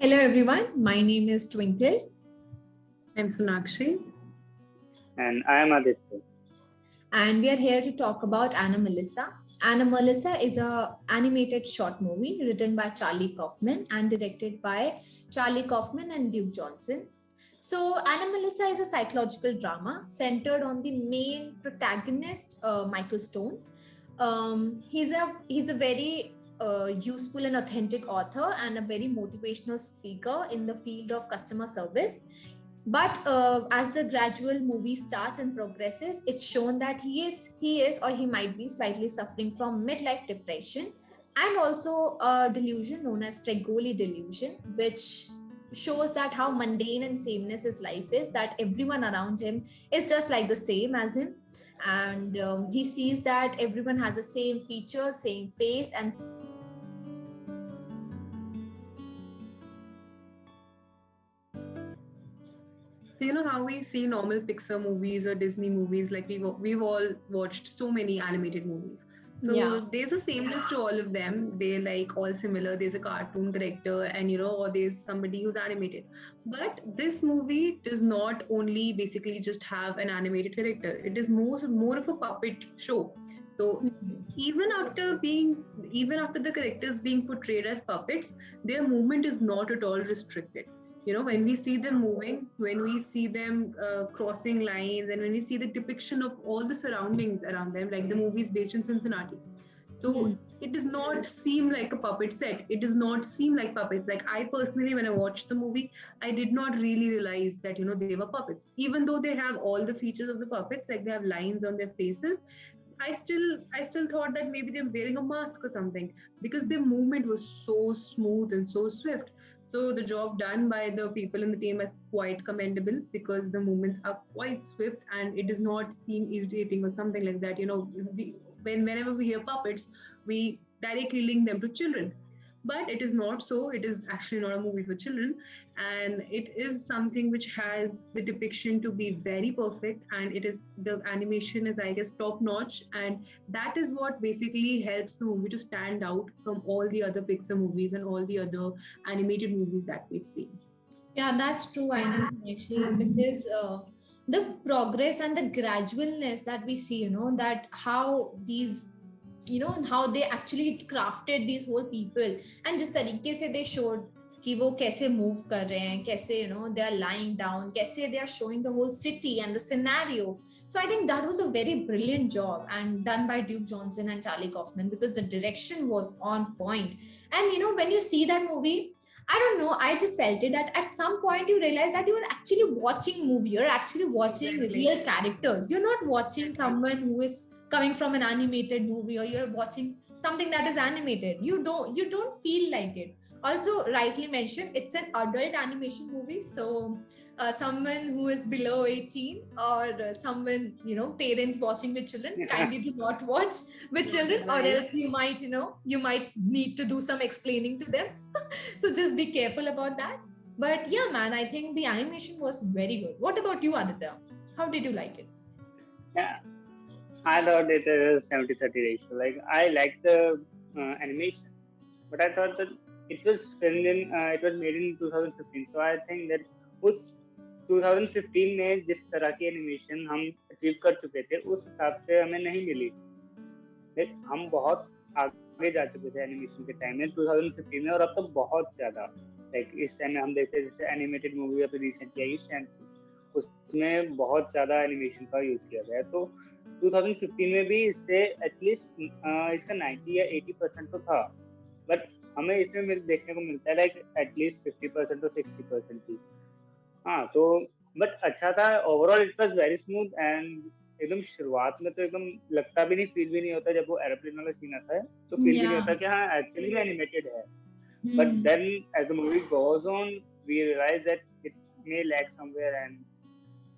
Hello everyone, my name is Twinkle I'm Sonakshi. And I am Aditya. and we are here to talk about Anna Melissa. Anna Melissa is a animated short movie written by Charlie Kaufman and directed by Charlie Kaufman and Duke Johnson. So Anna Melissa is a psychological drama centered on the main protagonist, Michael Stone. He's a very useful and authentic author and a very motivational speaker in the field of customer service. But as the gradual movie starts and progresses, it's shown that he is or he might be slightly suffering from midlife depression and also a delusion known as Fregoli delusion, which shows that how mundane and sameness his life is, that everyone around him is just like the same as him. And he sees that everyone has the same features, same face, and So you know how we see normal Pixar movies or Disney movies, like we've all watched so many animated movies. So yeah. there's a sameness to all of them. They're like all similar. There's a cartoon character, and or there's somebody who's animated. But this movie does not only basically just have an animated character. It is more of a puppet show. So even after the characters being portrayed as puppets, their movement is not at all restricted. When we see them moving, when we see them crossing lines, and when we see the depiction of all the surroundings around them, like the movie is based in Cincinnati. So it does not seem like a puppet set. It does not seem like puppets. Like I personally, when I watched the movie, I did not really realize that they were puppets, even though they have all the features of the puppets, like they have lines on their faces. I still thought that maybe they're wearing a mask or something, because their movement was so smooth and so swift. So the job done by the people in the team is quite commendable, because the movements are quite swift and it does not seem irritating or something like that. Whenever we hear puppets, we directly link them to children. But it is not so. It is actually not a movie for children, and it is something which has the depiction to be very perfect, and the animation is, I guess, top notch, and that is what basically helps the movie to stand out from all the other Pixar movies and all the other animated movies that we've seen. Yeah, that's true. I know actually because the progress and the gradualness that we see, that how these, how they actually crafted these whole people and जिस तरीके से they showed कि वो कैसे move कर रहे हैं, कैसे they are lying down, कैसे they are showing the whole city and the scenario. So I think that was a very brilliant job and done by Duke Johnson and Charlie Kaufman, because the direction was on point. And when you see that movie, I don't know, I just felt it that at some point you realize that you are actually watching movie, you're actually watching real characters. You're not watching someone who is coming from an animated movie, or you're watching something that is animated. You don't feel like it. Also, rightly mentioned, it's an adult animation movie, so someone who is below 18, or someone, parents watching with children, kindly do not watch with children, or else you might need to do some explaining to them. So just be careful about that. But yeah, man, I think the animation was very good. What about you, Aditya? How did you like it? Yeah, I thought it is 70-30 ratio. Like I liked the animation, but I thought that it was made in 2015. So I think that उस 2015 में जिस तरह की animation हम achieve कर चुके थे, उस हिसाब से हमें नहीं मिली. हम बहुत आगे जा चुके थे एनिमेशन के टाइम में 2015 में, और अब तो बहुत ज्यादा. लाइक इस टाइम में हम देखते हैं जैसे एनिमेटेड मूवी अभी रिसेंटली आई शैंकी, उसमें बहुत ज्यादा एनिमेशन का यूज किया गया है. तो 2015 में भी इससे एटलीस्ट इसका 90 या 80% तो था, बट हमें इसमें देखने को मिलता है लाइक एटलीस्ट 50% तो 60% ही. हाँ, तो बट अच्छा था overall. It was very smooth and एकदम शुरुआत में तो एकदम लगता भी नहीं, फील भी नहीं होता. जब वो एरोप्लेन वाला सीन आता है तो फील भी नहीं होता कि हाँ एक्चुअली में एनिमेटेड है. But then as the movie goes on we realise that it may lag somewhere and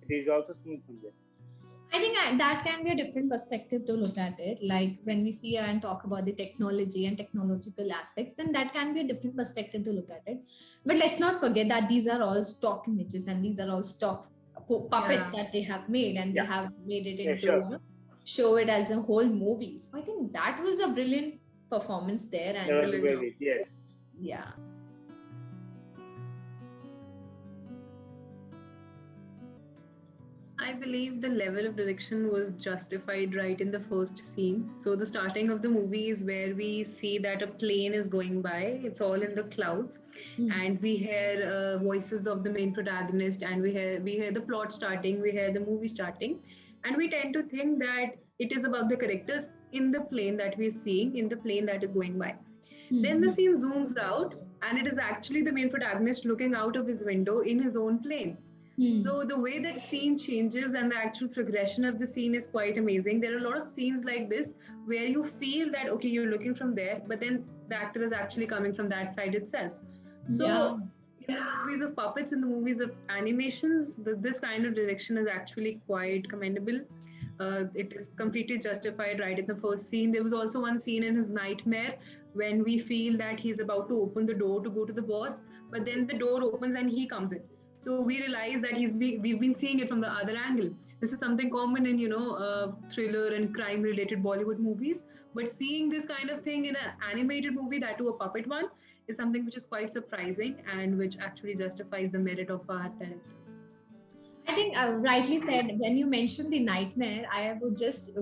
it is also smooth somewhere. I think that can be a different perspective to look at it. Like when we see and talk about the technology and technological aspects, then that can be a different perspective to look at it. But let's not forget that these are all stock images and these are all stock puppets that they have made, and they have made it into show it as a whole movie. So I think that was a brilliant performance there. And yes, yeah. I believe the level of direction was justified right in the first scene. So the starting of the movie is where we see that a plane is going by. It's all in the clouds, Hmm. and we hear voices of the main protagonist, and we hear the plot starting, we hear the movie starting, and we tend to think that it is about the characters in the plane that we're seeing in the plane that is going by. Then the Hmm. scene zooms out, and it is actually the main protagonist looking out of his window in his own plane. Hmm. So the way that scene changes and the actual progression of the scene is quite amazing. There are a lot of scenes like this where you feel that okay, you're looking from there, but then the actor is actually coming from that side itself. Yeah. So in the movies of puppets, in the movies of animations, this kind of direction is actually quite commendable. It is completely justified right in the first scene. There was also one scene in his nightmare when we feel that he's about to open the door to go to the boss, but then the door opens and he comes in. So we realize that we've been seeing it from the other angle. This is something common in thriller and crime related Bollywood movies, but seeing this kind of thing in an animated movie, that to a puppet one, is something which is quite surprising and which actually justifies the merit of our directors. I think rightly said. When you mentioned the nightmare, I would just,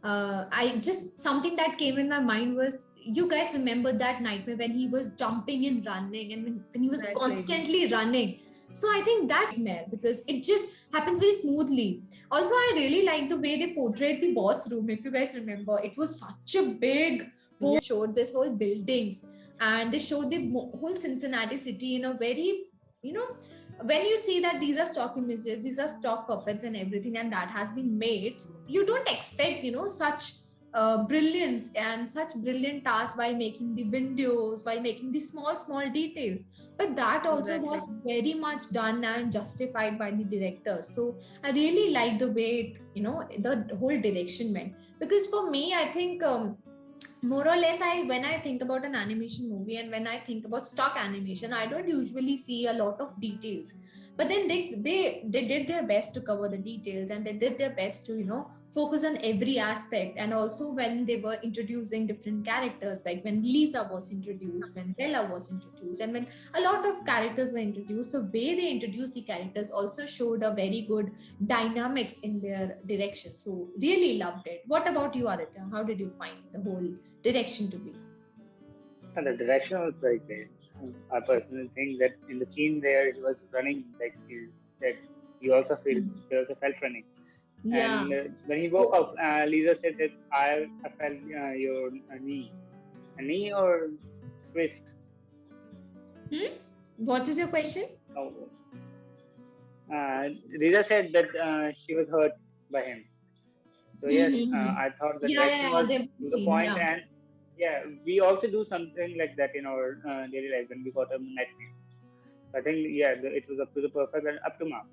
I just something that came in my mind was you guys remember that nightmare when he was jumping and running and when he was Exactly. constantly running. So I think that nightmare because it just happens very smoothly. Also, I really like the way they portrayed the boss room. If you guys remember, it was such a big whole showed this whole buildings and they showed the whole Cincinnati city in a very you know when you see that these are stock images, these are stock puppets and everything, and that has been made, you don't expect, such brilliance and such brilliant tasks while making the windows, while making the small details. But that also Exactly. was very much done and justified by the directors. So I really like the way the whole direction went. Because for me, I think more or less when I think about an animation movie and when I think about stock animation, I don't usually see a lot of details, but then they did their best to cover the details and they did their best to focus on every aspect. And also when they were introducing different characters, like when Lisa was introduced, when Bella was introduced, and when a lot of characters were introduced, the way they introduced the characters also showed a very good dynamics in their direction. So really loved it. What about you, Aditya? How did you find the whole direction to be? And the direction was very great. I personally think that in the scene where he was running, like you said, he also felt Mm. he also felt running. Yeah. And when he woke up, Lisa said that I felt your knee or twist. Hmm? What is your question? Oh, Lisa said that she was hurt by him. So yes, Mm-hmm. I thought the Yeah, direction yeah, yeah. was They've to the seen. point, Yeah. and yeah, we also do something like that in our daily life when we got a nightmare. I think yeah, it was up to the perfect and up to mark.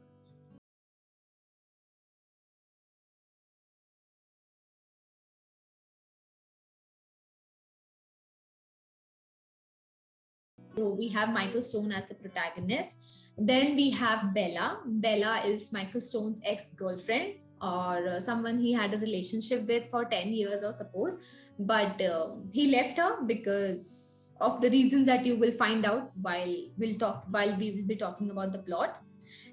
So we have Michael Stone as the protagonist. Then we have Bella. Bella is Michael Stone's ex-girlfriend or someone he had a relationship with for 10 years or suppose. But he left her because of the reasons that you will find out while we will be talking about the plot.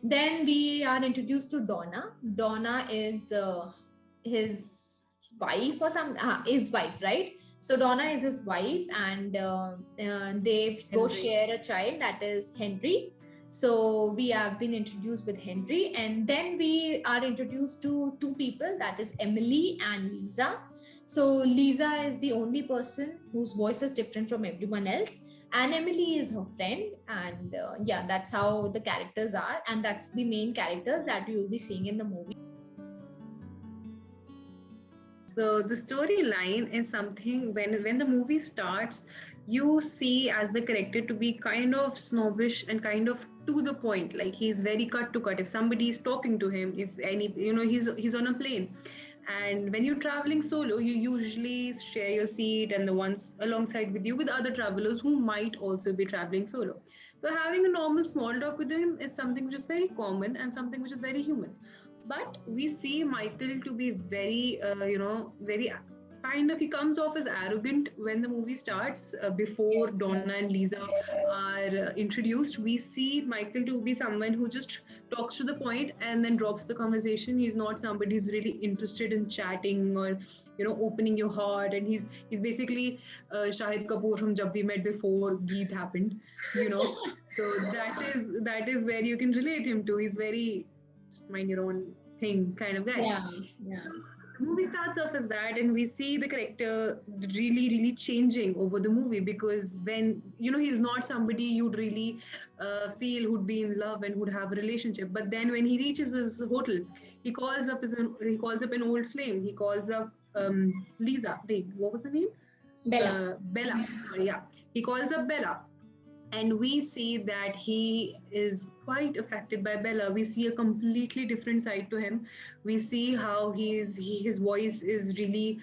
Then we are introduced to Donna. Donna is his wife or his wife, right? So Donna is his wife, and they both Henry. share a child that is Henry. So we have been introduced with Henry, and then we are introduced to two people, that is Emily and Lisa. So Lisa is the only person whose voice is different from everyone else, and Emily is her friend. And yeah, that's how the characters are, and that's the main characters that you will be seeing in the movie. So the storyline is something when the movie starts, you see as the character to be kind of snobbish and kind of to the point. Like he's very cut to cut. If somebody is talking to him, if any he's on a plane. And when you're traveling solo, you usually share your seat and the ones alongside with you with other travelers who might also be traveling solo. So having a normal small talk with him is something which is very common and something which is very human. But we see Michael to be very kind of, he comes off as arrogant when the movie starts. Before Donna and Lisa are introduced, we see Michael to be someone who just talks to the point and then drops the conversation. He's not somebody who's really interested in chatting or opening your heart, and he's basically Shahid Kapoor from Jab We Met before Geet happened, you know. So that is where you can relate him to. He's very just mind your own thing kind of guy. Yeah, yeah. So the movie starts off as that, and we see the character really, really changing over the movie, because when he's not somebody you'd really feel who'd be in love and would have a relationship. But then when he reaches his hotel, he calls up an old flame. He calls up Lisa. Wait, what was the name? Bella. Bella. Sorry, yeah. He calls up Bella, and we see that he is quite affected by Bella. We see a completely different side to him. We see how his voice is really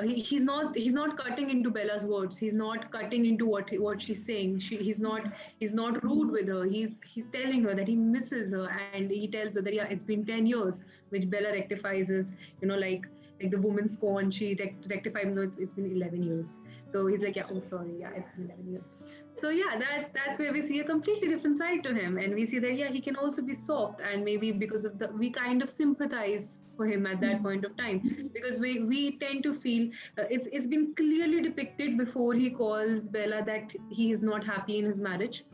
he's not cutting into Bella's words. He's not cutting into what she's saying. He's not rude with her. He's telling her that he misses her, and he tells her that yeah, it's been 10 years, which Bella rectifies as like the woman scorn. She rectifies, no, it's been 11 years. So he's like, yeah, oh sorry, yeah, it's been 11 years. So yeah, that's where we see a completely different side to him, and we see that yeah, he can also be soft, and maybe because of we kind of sympathize for him at that point of time, because we tend to feel it's been clearly depicted before he calls Bella that he is not happy in his marriage,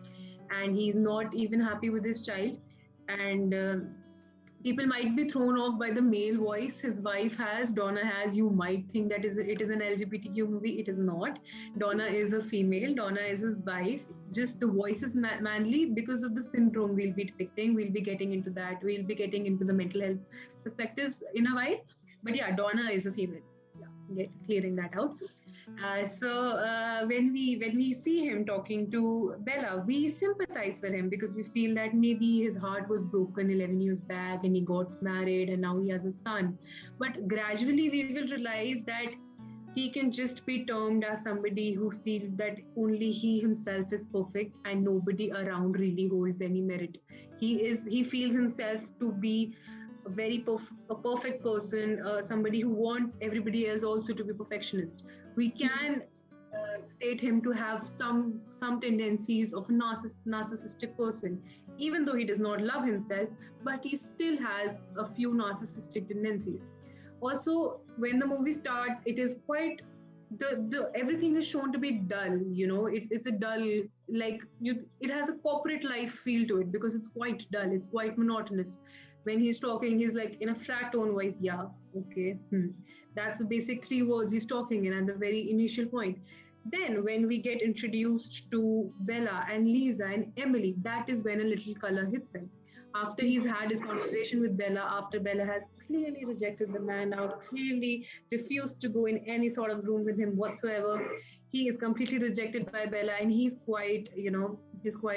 and he's not even happy with his child, and people might be thrown off by the male voice his wife has, Donna has. You might think that it is an LGBTQ movie. It is not. Donna is a female. Donna is his wife. Just the voice is manly because of the syndrome we'll be depicting. We'll be getting into that. We'll be getting into the mental health perspectives in a while. But yeah, Donna is a female. Yeah, clearing that out. So when we see him talking to Bella, we sympathize for him because we feel that maybe his heart was broken 11 years back and he got married and now he has a son. But gradually we will realize that he can just be termed as somebody who feels that only he himself is perfect and nobody around really holds any merit. He feels himself to be a perfect person, somebody who wants everybody else also to be perfectionist. We can state him to have some tendencies of a narcissistic person, even though he does not love himself, but he still has a few narcissistic tendencies. Also, when the movie starts, it is quite the everything is shown to be dull. It's a dull, like it has a corporate life feel to it because it's quite dull, it's quite monotonous. When he's talking, he's like in a flat tone voice, yeah, okay, that's the basic three words he's talking in at the very initial point. Then when we get introduced to Bella and Lisa and Emily, that is when a little color hits him. After he's had his conversation with Bella, after Bella has clearly rejected the man out, clearly refused to go in any sort of room with him whatsoever, he is completely rejected by Bella, and he's quite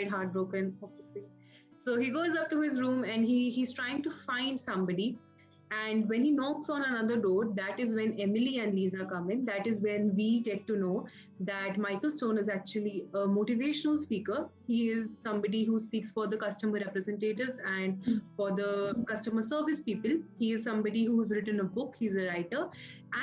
heartbroken, obviously. So he goes up to his room and he's trying to find somebody. And when he knocks on another door, that is when Emily and Lisa come in. That is when we get to know that Michael Stone is actually a motivational speaker. He is somebody who speaks for the customer representatives and for the customer service people. He is somebody who's written a book. He's a writer,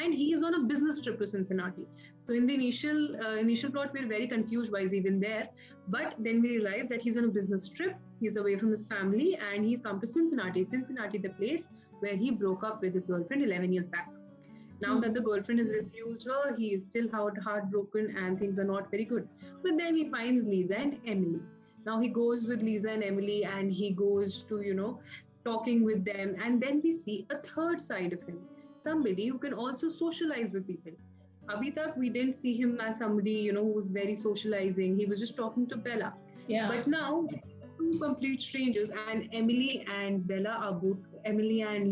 and he is on a business trip to Cincinnati. So in the initial plot, we're very confused why he's even there. But then we realize that he's on a business trip. He's away from his family, and he's come to Cincinnati. Cincinnati, the place where he broke up with his girlfriend 11 years back. Now that the girlfriend has refused her, he is still heartbroken and things are not very good. But then he finds Lisa and Emily. Now he goes with Lisa and Emily and he goes to, talking with them. And then we see a third side of him, somebody who can also socialize with people. Abhi tak, we didn't see him as somebody, who was very socializing. He was just talking to Bella. Yeah. But now, two complete strangers, and Emily and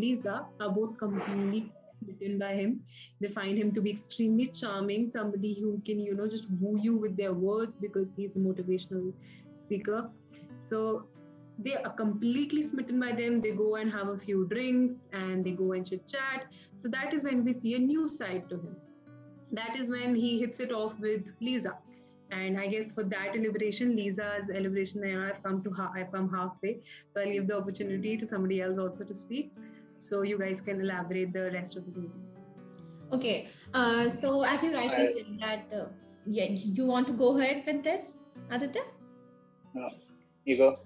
Lisa are both completely smitten by him. They find him to be extremely charming, somebody who can, just woo you with their words because he's a motivational speaker. So they are completely smitten by them. They go and have a few drinks and they go and chit chat. So that is when we see a new side to him. That is when he hits it off with Lisa. And I guess for that elaboration, Lisa's elaboration, I've come halfway. So I'll give the opportunity to somebody else also to speak. So you guys can elaborate the rest of the movie. Okay. So as you rightly I, said that, yeah, you want to go ahead with this, Aditya? no, you go.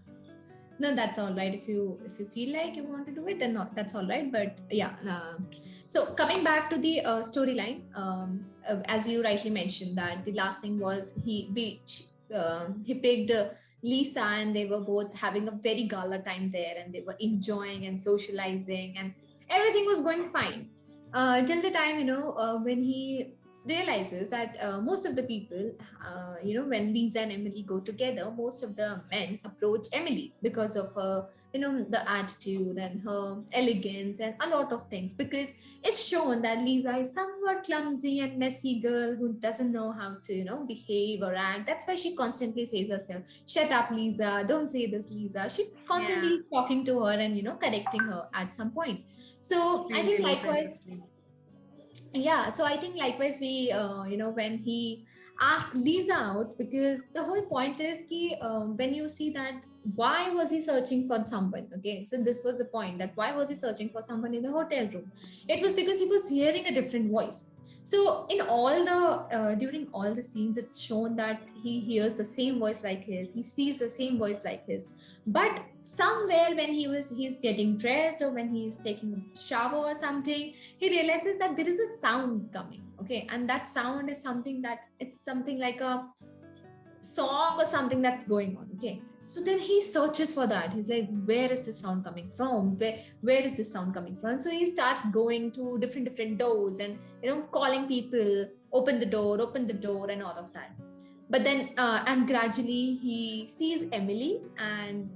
No, that's all right. If you feel like you want to do it, then not, that's all right. But yeah. So coming back to the storyline, as you rightly mentioned, that the last thing was he picked Lisa, and they were both having a very gala time there, and they were enjoying and socializing, and everything was going fine. Till the time, when he realizes that most of the people, when Lisa and Emily go together, most of the men approach Emily because of her, the attitude and her elegance and a lot of things. Because it's shown that Lisa is somewhat clumsy and messy girl who doesn't know how to, behave or act. That's why she constantly says herself, "Shut up, Lisa! Don't say this, Lisa." She constantly Yeah, is talking to her and correcting her at some point. So I think extremely likewise, misunderstood. yeah, so I think likewise we when he asked Lisa out, because the whole point is ki, when you see that why was he searching for someone, okay, so this was the point, that why was he searching for someone in the hotel room. It was because he was hearing a different voice. So in all the during all the scenes, it's shown that he hears the same voice like his, he sees the same voice like his. But somewhere when he's getting dressed, or when he's taking a shower or something, he realizes that there is a sound coming, okay, and that sound is something that it's something like a song or something that's going on, okay. So then he searches for that. He's like, where is this sound coming from, where is this sound coming from? So he starts going to different doors, and calling people, open the door and all of that. But then and gradually he sees Emily, and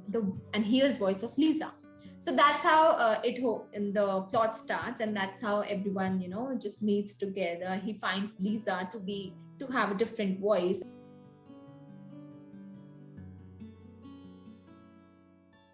hears voice of Lisa. So that's how in the plot starts, and that's how everyone just meets together. He finds Lisa to have a different voice.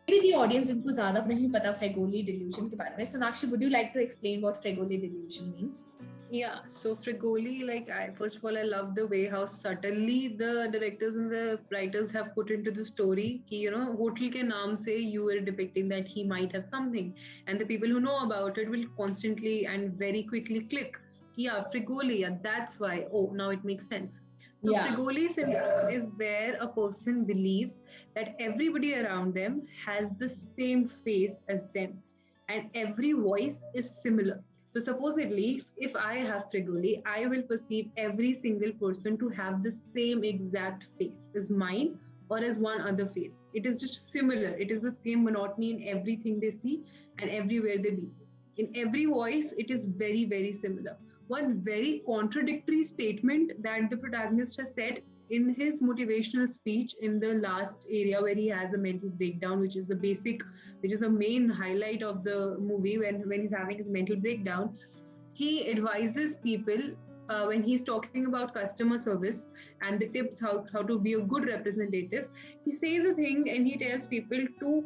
Maybe the audience इनको ज़्यादा नहीं पता Fregoli delusion के बारे में. Sonakshi, would you like to explain what Fregoli delusion means? Yeah, so Frigoli, like I first of all, I love the way how subtly the directors and the writers have put into the story. Ki, hotel ke naam se you are depicting that he might have something, and the people who know about it will constantly and very quickly click. Yeah, Frigoli, yeah, that's why. Oh, now it makes sense. So Yeah. Frigoli syndrome is where a person believes that everybody around them has the same face as them, and every voice is similar. So supposedly, if I have Frigoli, I will perceive every single person to have the same exact face as mine or as one other face. It is just similar. It is the same monotony in everything they see and everywhere they be. In every voice, it is very, very similar. One very contradictory statement that the protagonist has said in his motivational speech in the last area where he has a mental breakdown, which is the basic, which is the main highlight of the movie when he's having his mental breakdown. He advises people when he's talking about customer service and the tips how to be a good representative. He says a thing and he tells people to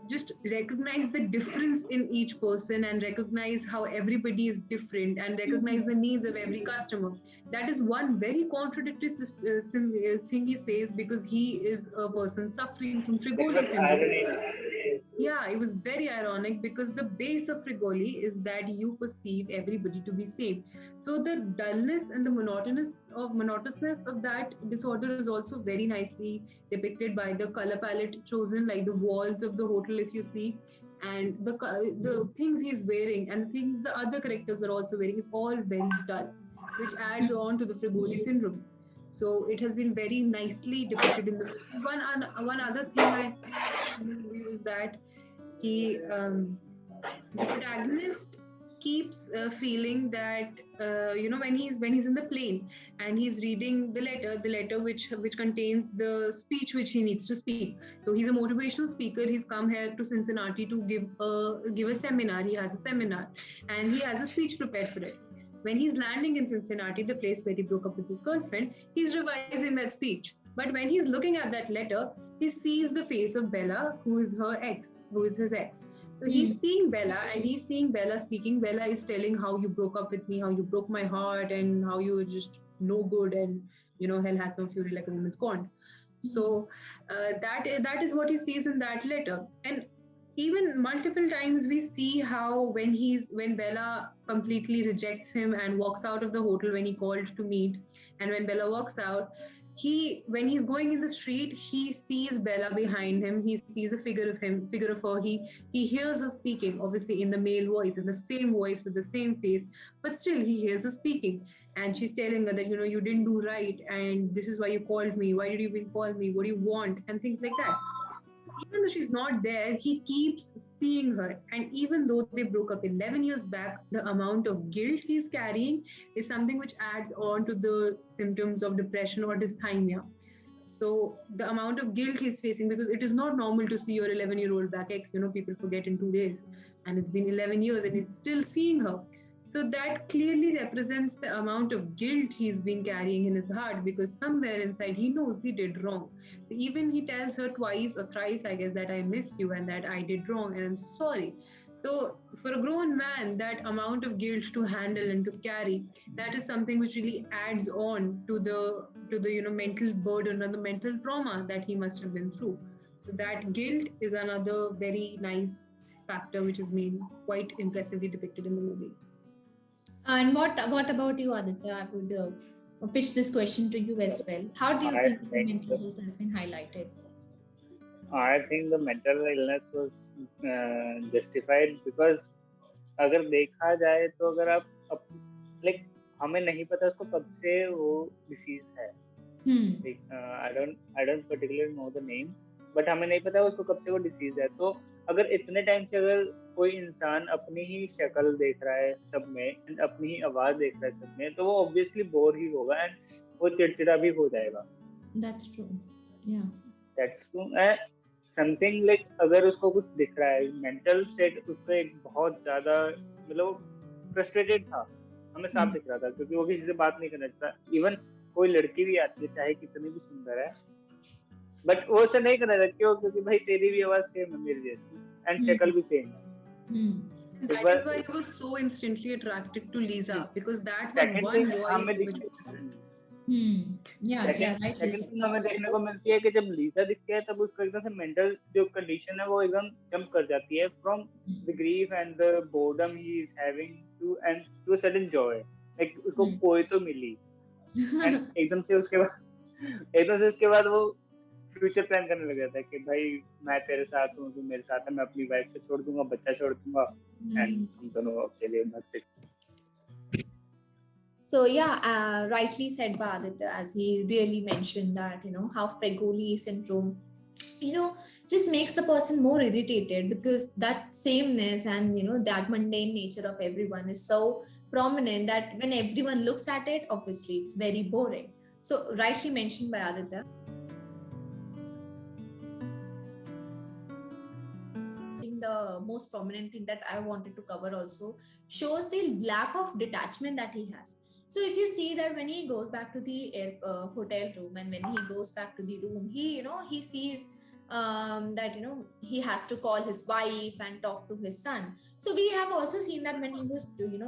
just recognize the difference in each person and recognize how everybody is different and recognize the needs of every customer. That is one very contradictory thing he says because he is a person suffering from It Frigoli was syndrome. irony. Yeah, it was very ironic because the base of Frigoli is that you perceive everybody to be same. So the dullness and the monotonousness of that disorder is also very nicely depicted by the color palette chosen, like the walls of the hotel, if you see, and the things he's wearing and the things the other characters are also wearing. It's all very dull, which adds on to the Frigoli syndrome. So it has been very nicely depicted in the one other thing I is that he the protagonist keeps feeling that when he's in the plane and he's reading the letter which contains the speech which he needs to speak. So he's a motivational speaker. He's come here to Cincinnati to give a seminar. He has a seminar and he has a speech prepared for it. When he's landing in Cincinnati, the place where he broke up with his girlfriend, he's revising that speech. But when he's looking at that letter, he sees the face of Bella, who is his ex. So he's seeing Bella and he's seeing Bella speaking. Bella is telling how you broke up with me, how you broke my heart, and how you were just no good and hell hath no fury like a woman scorned. So that is what he sees in that letter. And even multiple times we see how when Bella completely rejects him and walks out of the hotel when he called to meet, and when Bella walks out, he when he's going in the street, he sees Bella behind him. He sees a figure of her. He hears her speaking, obviously in the male voice, in the same voice with the same face, but still he hears her speaking, and she's telling her that you didn't do right, and this is why you called me. Why did you even call me? What do you want? And things like that. Even though she's not there, he keeps seeing her. And even though they broke up 11 years back, the amount of guilt he's carrying is something which adds on to the symptoms of depression or dysthymia. So the amount of guilt he's facing, because it is not normal to see your 11-year-old back ex, people forget in 2 days. And it's been 11 years and he's still seeing her. So that clearly represents the amount of guilt he's been carrying in his heart, because somewhere inside he knows he did wrong. Even he tells her twice or thrice, I guess, that I miss you and that I did wrong and I'm sorry. So for a grown man, that amount of guilt to handle and to carry, that is something which really adds on to the mental burden and the mental trauma that he must have been through. So that guilt is another very nice factor which is being quite impressively depicted in the movie. And what about you, Aditya? I would pitch this question to you as well. How do you think the mental health has been highlighted? I think the mental illness was justified because अगर देखा जाए तो अगर आप like हमें नहीं पता उसको कब से वो डिसीज है. Like, I don't particularly know the name, but हमें नहीं पता उसको कब से वो डिसीज है. तो अगर इतने टाइम से अगर कोई इंसान अपनी ही शक्ल देख रहा है सब में, अपनी ही आवाज देख रहा है सब में, तो वो ऑब्वियसली बोर ही होगा एंड वो चिड़चिड़ा भी हो जाएगा. That's true. Yeah. That's true. Something like अगर उसको कुछ दिख रहा है, मेंटल स्टेट उसका एक बहुत ज्यादा मतलब फ्रस्ट्रेटेड था, हमें साफ दिख रहा था, क्योंकि वो किसी से बात नहीं करना चाहता. इवन कोई लड़की भी आती है चाहे कितनी भी सुंदर है, बट वो ऐसा नहीं करना चाहती, क्योंकि भाई तेरी भी आवाज सेम है मेरी जैसी एंड शक्ल भी सेम है. That is why I was so instantly attracted to Lisa, because that was one voice which second thing हमें देखने को मिलती है कि जब लीसा दिखती है तब उसका एकदम से मेंटल जो कंडीशन है वो एकदम जंप कर जाती है from the grief and the boredom he is having to a sudden joy. Like उसको कोई तो मिली एंड एकदम से उसके बाद वो फ्यूचर प्लान करने लग जाता है कि भाई मैं तेरे साथ हूँ, तू मेरे साथ है, मैं अपनी वाइफ को छोड़ दूंगा, बच्चा छोड़ दूंगा एंड हम दोनों अकेले मस्त. So yeah, rightly said by Aditya, as he really mentioned that, how Fregoli syndrome, just makes the person more irritated, because that sameness and, that mundane nature of everyone is so prominent that when everyone looks at it, obviously it's very boring. So rightly mentioned by Aditya. The most prominent thing that I wanted to cover also shows the lack of detachment that he has. So if you see that when he goes back to the hotel room, and when he goes back to the room, he sees that he has to call his wife and talk to his son. So we have also seen that when he was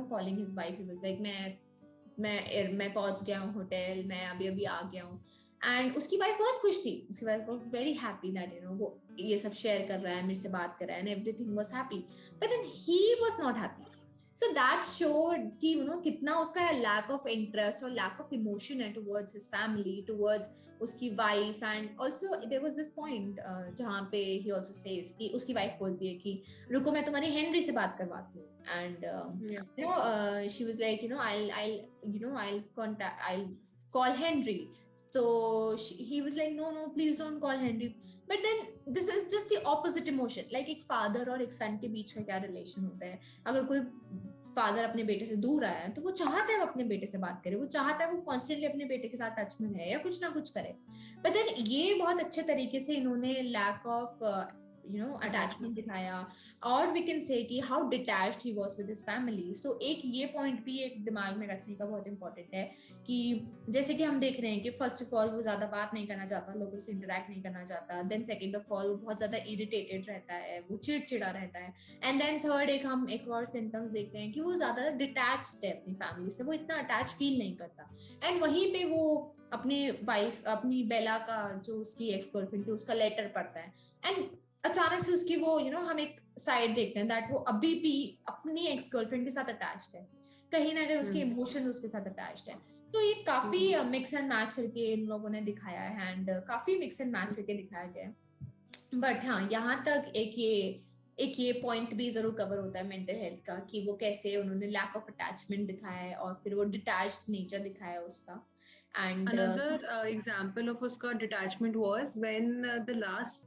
calling his wife, he was like मैं पहुंच गया हूँ hotel, मैं अभी आ गया हूँ. And उसकी wife बहुत खुश थी, उसकी wife was very happy that वो ये सब शेयर कर रहा है, मेरे से बात कर रहा है, and everything was happy. But then he was not happy. So that showed कि कितना उसका lack of interest और lack of emotion है towards his family, towards उसकी wife. And also there was this point जहाँ पे he also says कि उसकी wife बोलती है कि रुको मैं तुम्हारी हेनरी से बात करवाती हूँ. And she was like I'll call Henry. So he was like no please don't call Henry. But then this is just the opposite emotion. Like एक father और एक son के बीच में क्या relation होता है. अगर कोई फादर अपने बेटे से दूर आया है तो वो चाहता है वो अपने बेटे से बात करे, वो चाहता है वो कॉन्स्टेंटली अपने बेटे के साथ टच में रहे या कुछ ना कुछ करे. बट देन ये बहुत अच्छे तरीके से इन्होंने लैक ऑफ अटैचमेंट दिखाया, और वी कैन से कि how detached he was with his family. So एक ये पॉइंट भी एक दिमाग में रखने का बहुत इंपॉर्टेंट है कि जैसे कि हम देख रहे हैं कि फर्स्ट ऑफ ऑल वो ज्यादा बात नहीं करना चाहता, लोगों से इंटरेक्ट नहीं करना चाहता. देन सेकंड ऑफ ऑल वो बहुत ज्यादा इरिटेटेड रहता है, वो चिड़चिड़ा रहता है. एंड देन थर्ड हम एक और सिम्टम्स देखते हैं कि वो ज्यादा डिटैच्ड है अपनी फैमिली से, वो इतना अटैच फील नहीं करता. एंड वहीं पे वो अपनी वाइफ, अपनी बेला का जो उसकी एक्स गर्लफ्रेंड थी उसका लेटर पढ़ता है. एंड अचानक से उसकी वो हम एक साइड देखते हैं दैट वो अभी भी अपनी एक्स गर्लफ्रेंड के साथ अटैच्ड है, कहीं ना कहीं उसके इमोशंस उसके साथ अटैच्ड है। तो ये काफी मिक्स एंड मैच करके इन लोगों ने दिखाया है, एंड काफी मिक्स एंड मैच करके दिखाया गया है। बट हाँ, यहाँ तक एक ये पॉइंट भी जरूर कवर होता है मेंटल हेल्थ का, कि वो कैसे उन्होंने लैक ऑफ अटैचमेंट दिखाया है और फिर वो डिटैच्ड नेचर दिखाया है उसका। And Another example of uska detachment was when the last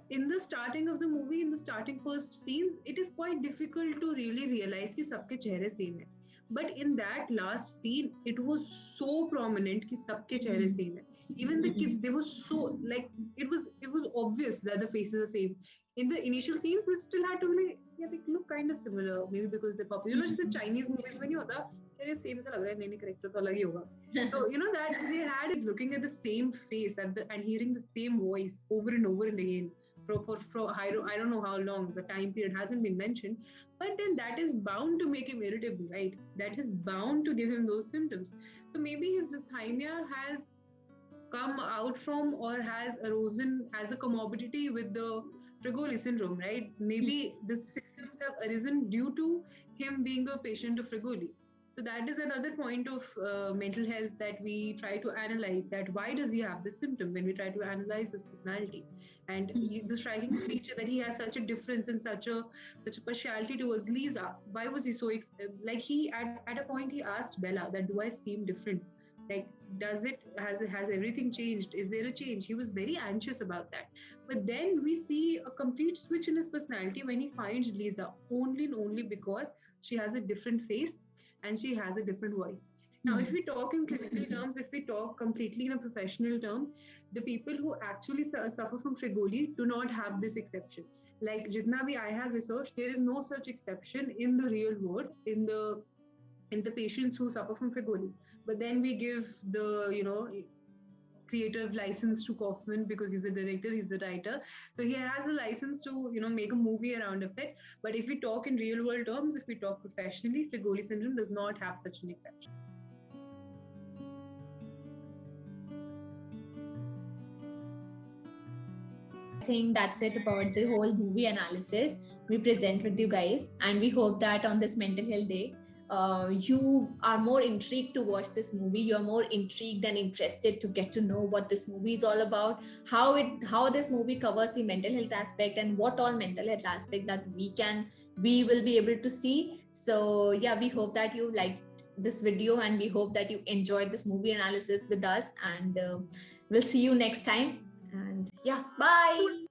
in the starting of the movie, in the starting first scene, it is quite difficult to really realize कि सबके चेहरे सेम है. But in that last scene, it was so prominent कि सबके चेहरे same है. Even the kids, they were so like it was obvious that the faces are same. In the initial scenes, we still had to be like, yeah, they look kind of similar. Maybe because they're popular. You know, just Chinese movies में नहीं होता, चलिए same सा लग रहा है, नहीं character तो अलग ही होगा. So you know that they had is looking at the same face and hearing the same voice over and over and again for I don't know how long, the time period hasn't been mentioned, but then that is bound to make him irritable, right? That is bound to give him those symptoms. So maybe his dysthymia has come out from or has arisen as a comorbidity with the Fregoli syndrome, right? Maybe the symptoms have arisen due to him being a patient of Fregoli. So that is another point of mental health that we try to analyze, that why does he have this symptom when we try to analyze his personality. And the striking feature that he has such a difference and such a partiality towards Lisa. Why was he so like he at a point he asked Bella that, do I seem different? Like, does it has everything changed? Is there a change? He was very anxious about that. But then we see a complete switch in his personality when he finds Lisa, only and only because she has a different face and she has a different voice. Now, if we talk in clinical terms, if we talk completely in a professional term, the people who actually suffer from Fregoli do not have this exception. Like jitna bhi I have researched, there is no such exception in the real world, in the patients who suffer from Fregoli. But then we give the, creative license to Kaufman because he's the director, he's the writer. So he has a license to, make a movie around of it. But if we talk in real world terms, if we talk professionally, Fregoli syndrome does not have such an exception. I think that's it about the whole movie analysis we present with you guys, and we hope that on this mental health day, you are more intrigued to watch this movie. You are more intrigued and interested to get to know what this movie is all about, how this movie covers the mental health aspect, and what all mental health aspect that we will be able to see. So yeah, we hope that you liked this video, and we hope that you enjoyed this movie analysis with us, and we'll see you next time. And yeah, bye.